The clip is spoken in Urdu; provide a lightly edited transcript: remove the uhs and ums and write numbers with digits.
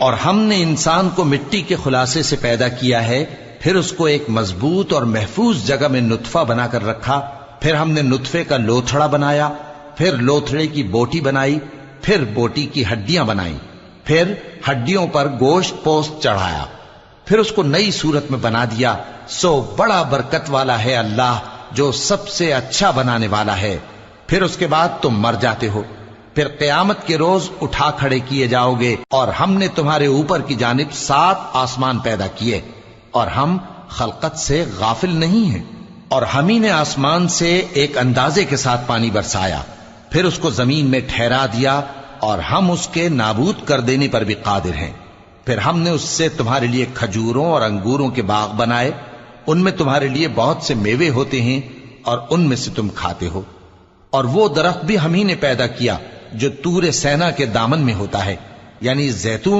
اور ہم نے انسان کو مٹی کے خلاصے سے پیدا کیا ہے، پھر اس کو ایک مضبوط اور محفوظ جگہ میں نطفہ بنا کر رکھا، پھر ہم نے نطفے کا لوتھڑا بنایا، پھر لوتھڑے کی بوٹی بنائی، پھر بوٹی کی ہڈیاں بنائیں، پھر ہڈیوں پر گوشت پوست چڑھایا، پھر اس کو نئی صورت میں بنا دیا۔ سو بڑا برکت والا ہے اللہ جو سب سے اچھا بنانے والا ہے۔ پھر اس کے بعد تم مر جاتے ہو، پھر قیامت کے روز اٹھا کھڑے کیے جاؤ گے، اور ہم نے تمہارے اوپر کی جانب 7 آسمان پیدا کیے، اور ہم خلقت سے غافل نہیں ہیں۔ اور ہم ہی نے آسمان سے ایک اندازے کے ساتھ پانی برسایا، پھر اس کو زمین میں ٹھہرا دیا، اور ہم اس کے نابود کر دینے پر بھی قادر ہیں۔ پھر ہم نے اس سے تمہارے لیے کھجوروں اور انگوروں کے باغ بنائے، ان میں تمہارے لیے بہت سے میوے ہوتے ہیں، اور ان میں سے تم کھاتے ہو۔ اور وہ درخت بھی ہم ہی نے پیدا کیا جو طور سینا کے دامن میں ہوتا ہے، یعنی زیتون